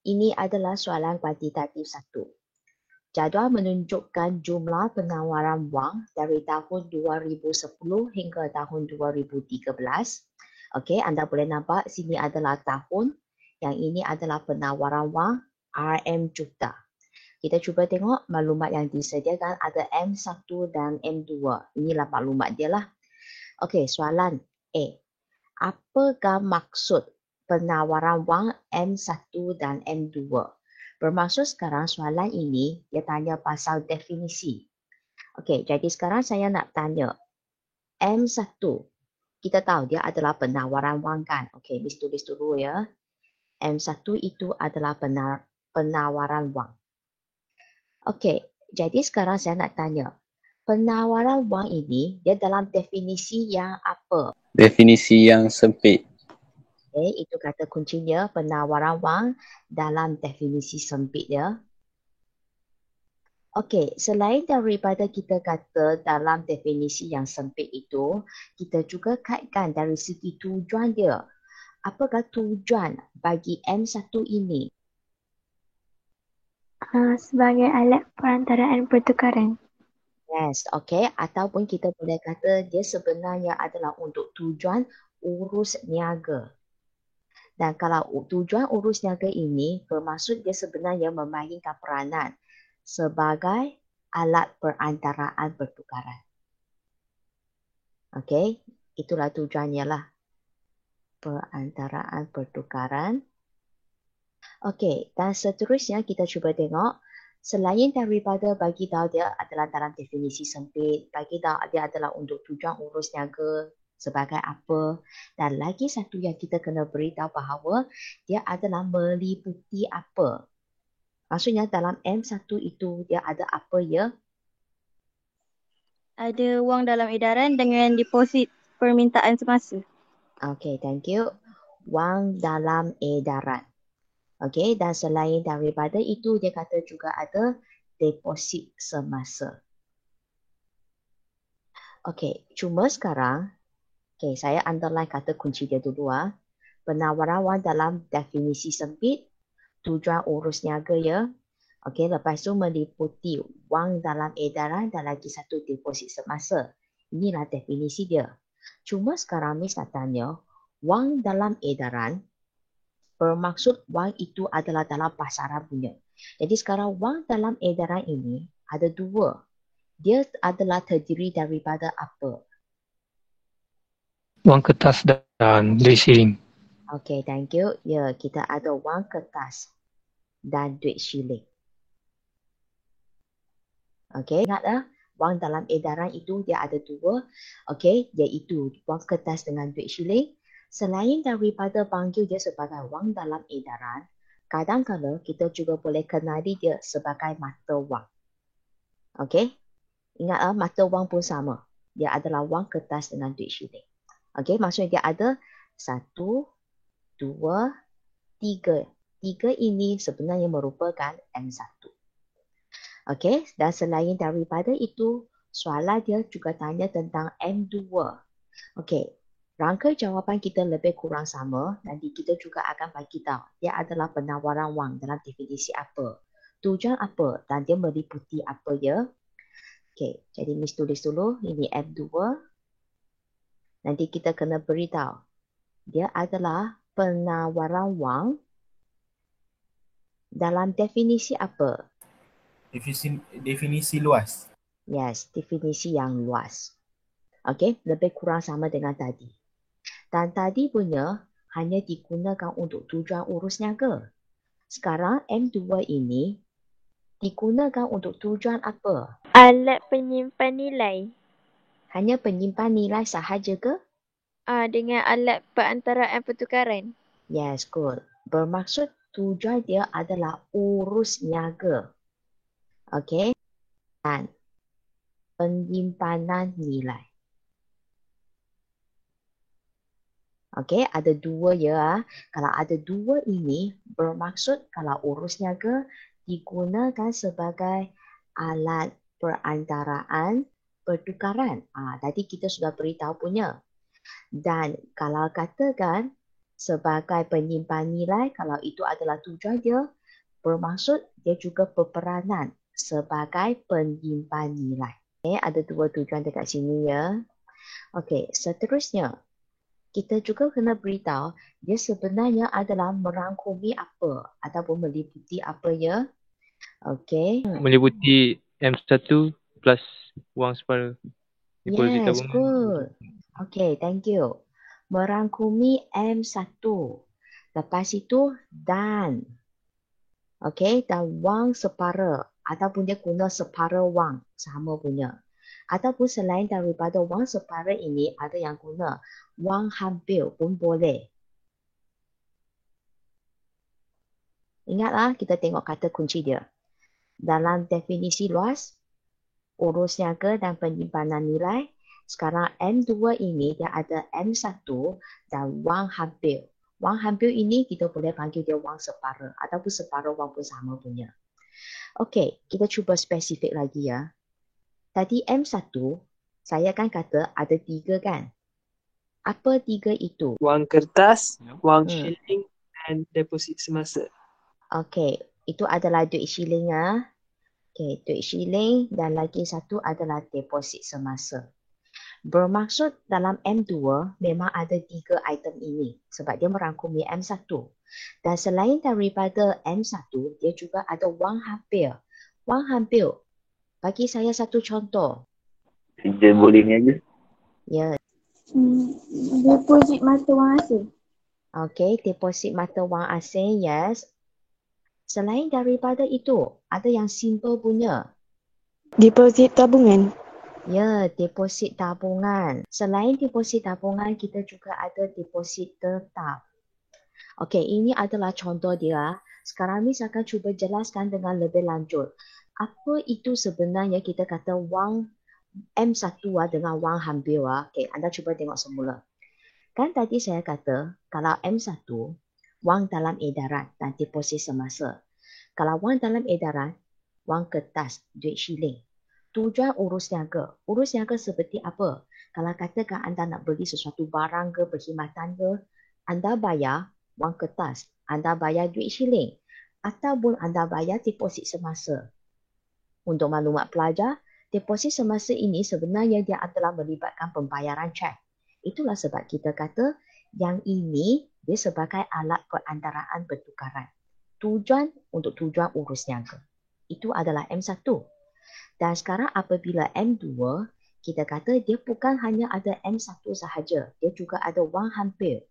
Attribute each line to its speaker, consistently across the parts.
Speaker 1: Ini adalah soalan kuantitatif 1. Jadual menunjukkan jumlah penawaran wang dari tahun 2010 hingga tahun 2013. Okey, anda boleh nampak sini adalah tahun, yang ini adalah penawaran wang RM juta. Kita cuba tengok maklumat yang disediakan ada M1 dan M2. Inilah maklumat dia lah. Okey, soalan A. Apakah maksud penawaran wang M1 dan M2? Bermaksud sekarang soalan ini dia tanya pasal definisi. Okey, jadi sekarang saya nak tanya M1. Kita tahu dia adalah penawaran wang kan. Okey, Miss tulis dulu ya. M1 itu adalah penawaran wang. Okey, jadi sekarang saya nak tanya. Penawaran wang ini dia dalam definisi yang apa?
Speaker 2: Definisi yang sempit.
Speaker 1: Okay, itu kata kuncinya penawaran wang dalam definisi sempit ya. Okey, selain daripada kita kata dalam definisi yang sempit itu, kita juga kaitkan dari segi tujuan dia. Apakah tujuan bagi M1 ini?
Speaker 3: Sebagai alat perantaraan pertukaran.
Speaker 1: Yes, okey. Ataupun kita boleh kata dia sebenarnya adalah untuk tujuan urus niaga. Dan kalau tujuan urus niaga ini bermaksud dia sebenarnya memainkan peranan sebagai alat perantaraan pertukaran. Okey, itulah tujuannya lah. Perantaraan pertukaran. Okey, dan seterusnya kita cuba tengok. Selain daripada bagi tahu dia adalah dalam definisi sempit, bagi tahu dia adalah untuk tujuan urus niaga sebagai apa, dan lagi satu yang kita kena beritahu bahawa dia adalah meliputi apa. Maksudnya dalam M1 itu dia ada apa ya?
Speaker 3: Ada wang dalam edaran dengan deposit permintaan semasa.
Speaker 1: Okey, thank you. Wang dalam edaran. Okey, dan selain daripada itu dia kata juga ada deposit semasa. Okey, cuma sekarang, saya underline kata kunci dia dulu. Penawaran wang dalam definisi sempit, tujuan urus niaga ya. Okey, lepas tu meliputi wang dalam edaran dan lagi satu deposit semasa. Inilah definisi dia. Cuma sekarang Miss nak tanya, wang dalam edaran bermaksud wang itu adalah dalam pasaran punya. Jadi sekarang wang dalam edaran ini ada dua. Dia adalah terdiri daripada apa?
Speaker 4: Wang kertas dan duit shilling.
Speaker 1: Okey, thank you. Ya, kita ada wang kertas dan duit shilling. Okey, ingatlah wang dalam edaran itu dia ada dua. Okey, iaitu wang kertas dengan duit shilling. Selain daripada panggil dia sebagai wang dalam edaran, kadang-kadang kita juga boleh kenali dia sebagai mata wang. Okey, ingatlah mata wang pun sama. Dia adalah wang kertas dengan duit shilling. Okey, maksudnya dia ada 1, 2, 3. 3 ini sebenarnya merupakan M1. Okey, dan selain daripada itu, soalan dia juga tanya tentang M2. Okey, rangka jawapan kita lebih kurang sama. Nanti kita juga akan bagi tahu dia adalah penawaran wang dalam definisi apa, tujuan apa dan dia meliputi apa ya. Okey, jadi Miss tulis dulu ini M2. Nanti kita kena beritahu dia adalah penawaran wang dalam definisi apa?
Speaker 5: Definisi luas.
Speaker 1: Yes, definisi yang luas. Okey, lebih kurang sama dengan tadi. Dan tadi punya hanya digunakan untuk tujuan urus niaga. Sekarang M2 ini digunakan untuk tujuan apa?
Speaker 3: Alat penyimpan nilai.
Speaker 1: Hanya penyimpan nilai sahaja ke?
Speaker 3: Dengan alat perantaraan pertukaran.
Speaker 1: Yes, good. Bermaksud tujuan dia adalah urus niaga. Okey. Dan penyimpanan nilai. Okey, ada dua ya. Kalau ada dua ini bermaksud kalau urus niaga digunakan sebagai alat perantaraan pertukaran. Tadi kita sudah beritahu punya. Dan kalau katakan sebagai penyimpan nilai, kalau itu adalah tujuan dia, bermaksud dia juga berperanan sebagai penyimpan nilai. Okay, ada dua tujuan dekat sini ya. Okey, seterusnya kita juga kena beritahu dia sebenarnya adalah merangkumi apa ataupun meliputi apa ya. Okey.
Speaker 4: Meliputi M1 plus wang separa deposit
Speaker 1: Yes,
Speaker 4: tabungan.
Speaker 1: good. Okay, thank you. Merangkumi M1. Lepas itu dan. Okay, dan wang separa. Ataupun dia guna separa wang. Sama punya. Ataupun selain daripada wang separa ini, ada yang guna wang hampir pun boleh. Ingatlah, kita tengok kata kunci dia. Dalam definisi luas, urus niaga dan penyimpanan nilai. Sekarang M2 ini dia ada M1 dan wang hampir. Wang hampir ini kita boleh panggil dia wang separa ataupun separa wang pun sama punya. Okey, kita cuba spesifik lagi ya. Tadi M1, saya kan kata ada 3 kan? Apa 3 itu?
Speaker 5: Wang kertas, wang
Speaker 1: Hmm.
Speaker 5: shilling dan deposit semasa.
Speaker 1: Okey, itu adalah duit shilling ya. Okey, duit shilling dan lagi satu adalah deposit semasa. Bermaksud dalam M2 memang ada 3 item ini sebab dia merangkumi M1. Dan selain daripada M1, dia juga ada wang hampir. Wang hampir, bagi saya satu contoh.
Speaker 2: Kerja boleh ni aja.
Speaker 1: Ya,
Speaker 3: Deposit mata wang asing.
Speaker 1: okey, deposit mata wang asing, yes. Selain daripada itu, ada yang simple punya.
Speaker 3: Deposit tabungan.
Speaker 1: Ya, deposit tabungan. Selain deposit tabungan, kita juga ada deposit tetap. Okey, ini adalah contoh dia. Sekarang Miss akan cuba jelaskan dengan lebih lanjut. Apa itu sebenarnya kita kata wang M1 dengan wang hampir. Okey, anda cuba tengok semula. Kan tadi saya kata, kalau M1, wang dalam edaran dan deposit semasa. Kalau wang dalam edaran, wang kertas, duit shilling. Tujuan urus niaga. Urus niaga seperti apa? Kalau katakan anda nak beli sesuatu barang ke, perkhidmatan ke, anda bayar wang kertas, anda bayar duit shilling ataupun anda bayar deposit semasa. Untuk maklumat pelajar, deposit semasa ini sebenarnya dia adalah melibatkan pembayaran cek. Itulah sebab kita kata yang ini dia sebagai alat perantaraan bertukaran. Tujuan untuk tujuan urus niaga. Itu adalah M1. Dan sekarang apabila M2, kita kata dia bukan hanya ada M1 sahaja. Dia juga ada wang hampir.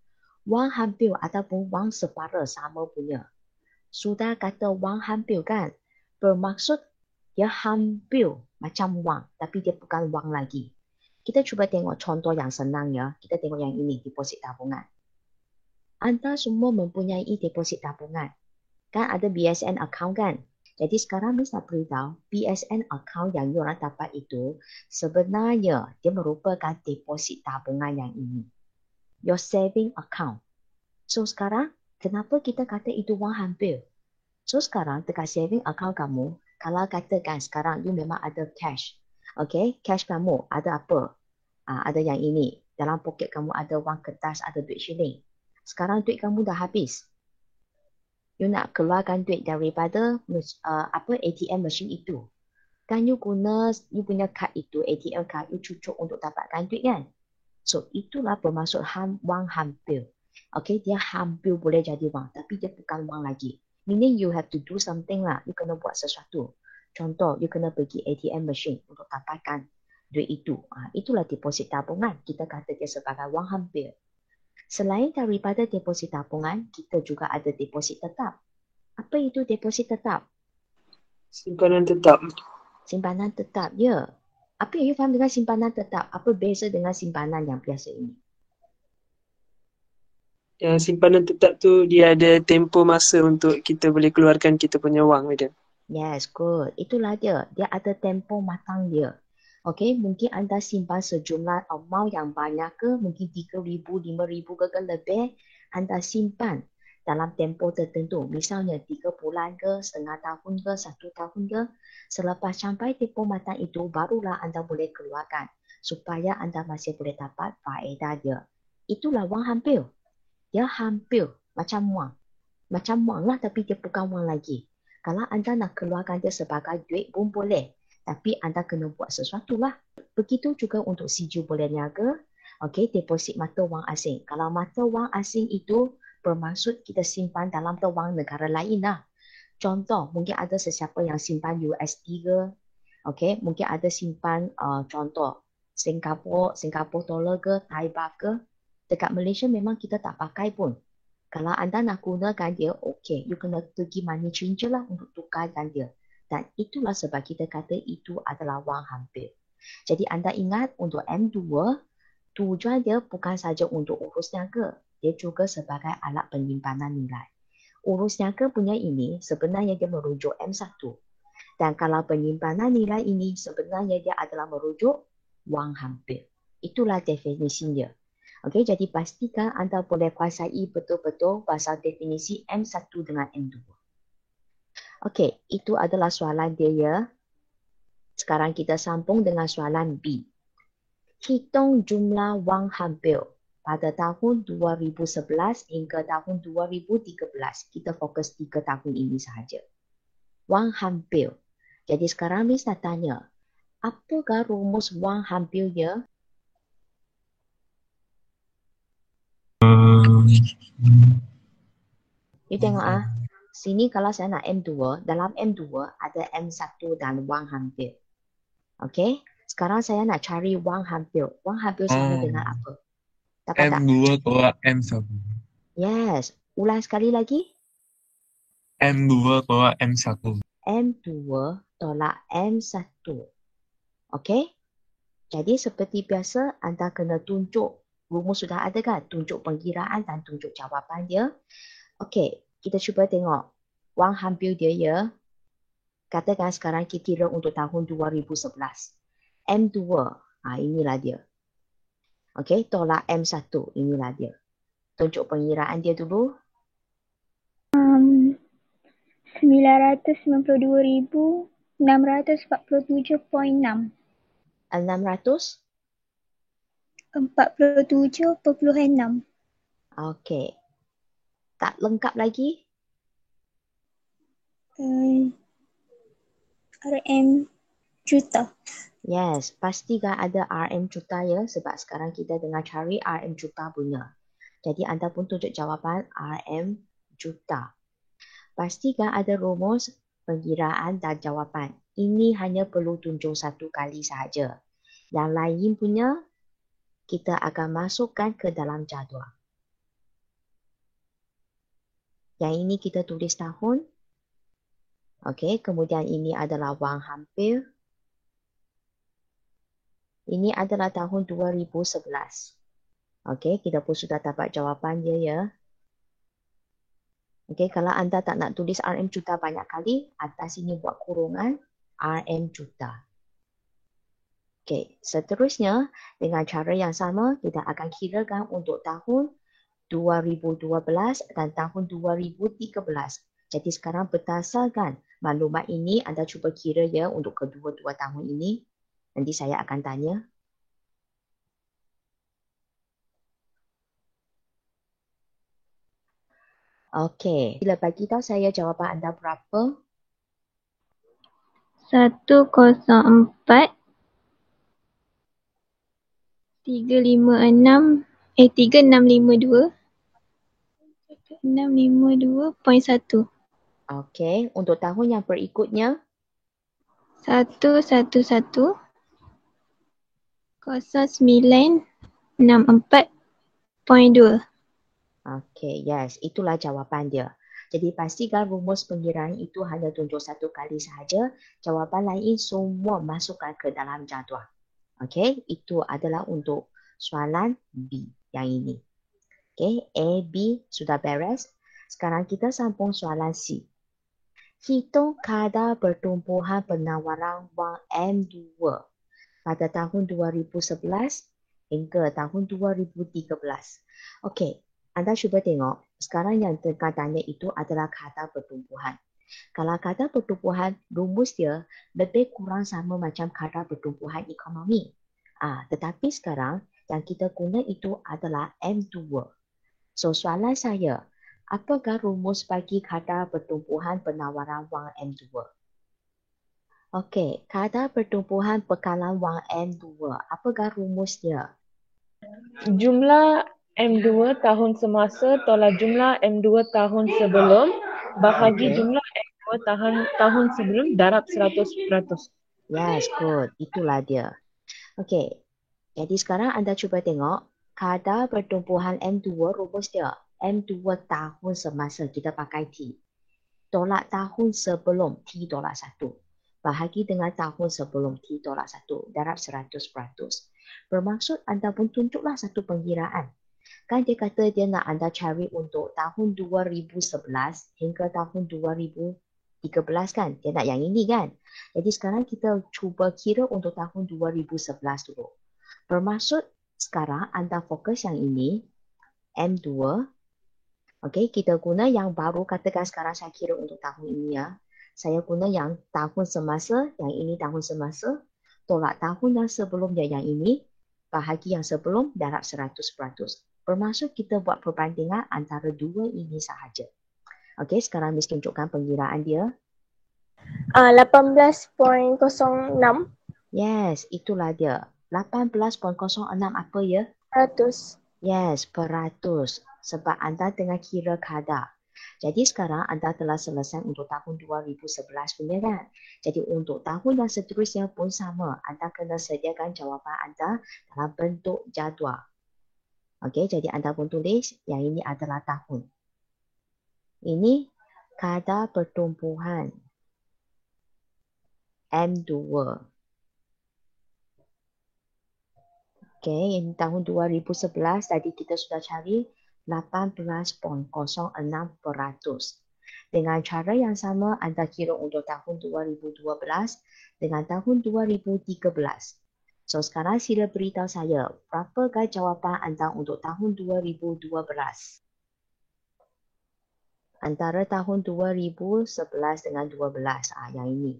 Speaker 1: Wang hampir ataupun wang separa sama punya. Sudah kata wang hampir kan? Bermaksud dia hampir macam wang. Tapi dia bukan wang lagi. Kita cuba tengok contoh yang senang ya. Kita tengok yang ini, deposit tabungan. Anda semua mempunyai deposit tabungan. Kan ada BSN account kan? Jadi sekarang Miss nak beritahu, BSN account yang diorang dapat itu sebenarnya dia merupakan deposit tabungan yang ini. Your saving account. So sekarang, kenapa kita kata itu wang hampir? So sekarang dekat saving account kamu, kalau katakan sekarang you memang ada cash. Okay, cash kamu ada apa? Ada yang ini. Dalam poket kamu ada wang kertas, ada duit shilling. Sekarang duit kamu dah habis. You nak keluarkan duit daripada ATM machine itu. Kan you guna, you punya kad itu, ATM card, you cucuk untuk dapatkan duit kan? So, itulah bermaksud wang hampir. Okay, dia hampir boleh jadi wang, tapi dia bukan wang lagi. Meaning you have to do something lah, you kena buat sesuatu. Contoh, you kena pergi ATM machine untuk dapatkan duit itu. Itulah deposit tabungan, kita kata dia sebagai wang hampir. Selain daripada deposit tabungan, kita juga ada deposit tetap. Apa itu deposit tetap?
Speaker 5: Simpanan tetap.
Speaker 1: Simpanan tetap, ya. Apa yang you faham dengan simpanan tetap? Apa beza dengan simpanan yang biasa ini?
Speaker 5: Yang simpanan tetap tu dia ada tempoh masa untuk kita boleh keluarkan kita punya wang, madam.
Speaker 1: Yes, good. Itulah dia. Dia ada tempoh matang dia. Okey, mungkin anda simpan sejumlah amount yang banyak ke, mungkin 3,000, 5,000 ke lebih, anda simpan dalam tempoh tertentu. Misalnya 3 bulan ke, setengah tahun ke, 1 tahun ke. Selepas sampai tempoh matang itu, barulah anda boleh keluarkan supaya anda masih boleh dapat faedah dia. Itulah wang hampir. dia hampir macam wang. Macam wang lah tapi dia bukan wang lagi. Kalau anda nak keluarkan dia sebagai duit pun boleh. Tapi anda kena buat sesuatu lah. Begitu juga untuk sijil boleh niaga. Okey, deposit mata wang asing. Kalau mata wang asing itu bermaksud kita simpan dalam wang negara lain lah. Contoh, mungkin ada sesiapa yang simpan USD ke. Okey, mungkin ada simpan contoh Singapore dollar ke, Thai baht ke. Dekat Malaysia memang kita tak pakai pun. Kalau anda nak gunakan dia, okey, you kena pergi money changer lah untuk tukarkan dia. Dan itulah sebab kita kata itu adalah wang hampir. Jadi anda ingat untuk M2, tujuan dia bukan saja untuk urus niaga. Dia juga sebagai alat penyimpanan nilai. Urus niaga punya ini sebenarnya dia merujuk M1. Dan kalau penyimpanan nilai ini sebenarnya dia adalah merujuk wang hampir. Itulah definisinya. Okey, jadi pastikan anda boleh kuasai betul-betul pasal definisi M1 dengan M2. Okey, itu adalah soalan dia ya. Sekarang kita sambung dengan soalan B. Hitung jumlah wang hampir pada tahun 2011 hingga tahun 2013. Kita fokus 3 tahun ini sahaja. Wang hampir. Jadi sekarang Miss nak tanya, apakah rumus wang hampirnya? You tengok sini kalau saya nak M2, dalam M2 ada M1 dan wang hampir. Okey, sekarang saya nak cari wang hampir. Wang hampir sama dengan apa? Dapat tak?
Speaker 6: M2 tolak M1.
Speaker 1: Yes, ulang sekali lagi.
Speaker 6: M2 tolak M1.
Speaker 1: M2 tolak M1. Okey? Jadi seperti biasa, anda kena tunjuk. Rumus sudah ada kan? Tunjuk pengkiraan dan tunjuk jawapan dia. Okey, kita cuba tengok. Wang hampir dia ya. Katakan sekarang kita kira untuk tahun 2011. M2, inilah dia. Okey, tolak M1, inilah dia. Tunjuk pengiraan dia dulu.
Speaker 3: 992,647.6.
Speaker 1: 600?
Speaker 3: 47.6.
Speaker 1: Okey. Tak lengkap lagi?
Speaker 3: RM juta.
Speaker 1: Yes, pastikan ada RM juta ya sebab sekarang kita tengah cari RM juta punya. Jadi anda pun tunjuk jawapan RM juta. Pastikan ada rumus pengkiraan dan jawapan. Ini hanya perlu tunjuk satu kali sahaja. Yang lain punya kita akan masukkan ke dalam jadual. Yang ini kita tulis tahun. Okey, kemudian ini adalah wang hampir. Ini adalah tahun 2011. Okey, kita pun sudah dapat jawapan dia ya. Okey, kalau anda tak nak tulis RM juta banyak kali, atas sini buat kurungan RM juta. Okey, seterusnya dengan cara yang sama kita akan kirakan untuk tahun 2012 dan tahun 2013. Jadi sekarang berdasarkan maklumat ini anda cuba kira ya untuk kedua-dua tahun ini. Nanti saya akan tanya. Okey, bila bagi tahu saya jawapan anda berapa?
Speaker 3: 104 356 3652 652.1.
Speaker 1: Okey, untuk tahun yang berikutnya
Speaker 3: 111 0964.2.
Speaker 1: okey, yes, itulah jawapan dia. Jadi pastikan rumus pengiraan itu hanya tunjuk satu kali sahaja. Jawapan lain semua masukkan ke dalam jadual. Okey, itu adalah untuk soalan B yang ini. Okey, A, B sudah beres. Sekarang kita sambung soalan C. Hitung kadar pertumbuhan penawaran wang M2 pada tahun 2011 hingga tahun 2013. Okey, anda cuba tengok. Sekarang yang tengah tanya itu adalah kadar pertumbuhan. Kalau kadar pertumbuhan, rumus dia lebih kurang sama macam kadar pertumbuhan ekonomi. Tetapi sekarang yang kita guna itu adalah M2. So soalan saya, apakah rumus bagi kadar pertumbuhan penawaran wang M2? Okey, kadar pertumbuhan bekalan wang M2, apakah rumusnya?
Speaker 7: Jumlah M2 tahun semasa tolak jumlah M2 tahun sebelum bahagi
Speaker 1: Okey.
Speaker 7: jumlah M2 tahun sebelum darab 100%.
Speaker 1: Yes, good. Itulah dia. Okey. Jadi sekarang anda cuba tengok kadar pertumbuhan M2 rumus dia. M2 tahun semasa kita pakai T. Tolak tahun sebelum T tolak 1. Bahagi dengan tahun sebelum T tolak 1. Darab 100%. Bermaksud anda pun tunjuklah satu pengkiraan. Kan dia kata dia nak anda cari untuk tahun 2011 hingga tahun 2013 kan. Dia nak yang ini kan. Jadi sekarang kita cuba kira untuk tahun 2011 dulu. Bermaksud sekarang anda fokus yang ini, M2. Okey, kita guna yang baru, katakan sekarang saya kira untuk tahun ini ya. Saya guna yang tahun semasa, yang ini tahun semasa, tolak tahun yang sebelumnya yang ini, bahagi yang sebelum darab 100%. Bermaksud kita buat perbandingan antara dua ini sahaja. Okey, sekarang Miss tunjukkan pengiraan dia.
Speaker 3: 18.06
Speaker 1: Yes, itulah dia. 18.06 apa ya?
Speaker 3: ratus.
Speaker 1: Yes, peratus. Sebab anda tengah kira kadar. Jadi sekarang anda telah selesai untuk tahun 2011 punya kan? Jadi untuk tahun yang seterusnya pun sama. Anda kena sediakan jawapan anda dalam bentuk jadual. Okey, jadi anda pun tulis yang ini adalah tahun. Ini kadar pertumbuhan M2. Okey, ini tahun 2011 tadi kita sudah cari 18.06%. Dengan cara yang sama anda kira untuk tahun 2012 dengan tahun 2013. So sekarang sila beritahu saya, berapakah jawapan anda untuk tahun 2012? Antara tahun 2011 dengan 12. Yang ini.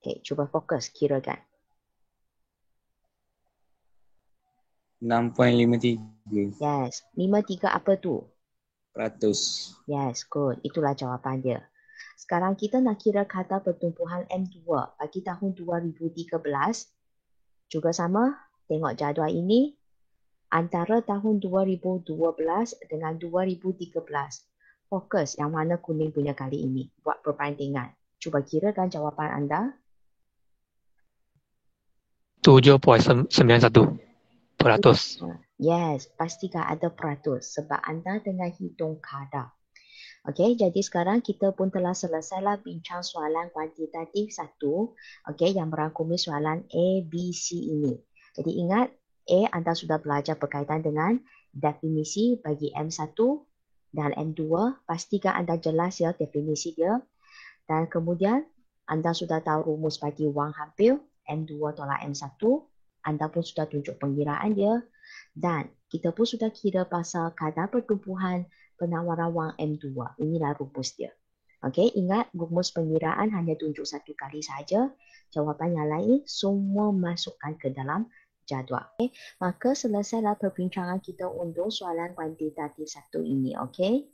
Speaker 1: Okey, cuba fokus kirakan.
Speaker 2: 6.53%.
Speaker 1: Yes, 53 apa tu? Yes, good. Itulah jawapan dia. Sekarang kita nak kira kadar pertumbuhan M2 bagi tahun 2013. Juga sama, tengok jadual ini. Antara tahun 2012 dengan 2013. Fokus yang mana kuning punya kali ini. Buat perbandingan. Cuba kirakan jawapan anda.
Speaker 4: 7.91%.
Speaker 1: Yes, pastikan ada peratus sebab anda tengah hitung kadar. Okey, jadi sekarang kita pun telah selesailah bincang soalan kuantitatif 1, okey, yang merangkumi soalan A, B, C ini. Jadi ingat, A anda sudah belajar berkaitan dengan definisi bagi M1 dan M2. Pastikan anda jelas ya definisi dia. Dan kemudian anda sudah tahu rumus bagi wang hampir M2 tolak M1. Anda pun sudah tunjuk pengiraan dia. Dan kita pun sudah kira pasal kadar pertumbuhan penawaran wang M2. Inilah rumus dia. Okey, ingat rumus pengiraan hanya tunjuk satu kali saja. Jawapan yang lain semua masukkan ke dalam jadual. Okay. Maka selesailah perbincangan kita untuk soalan kuantitatif 1 ini. Okey.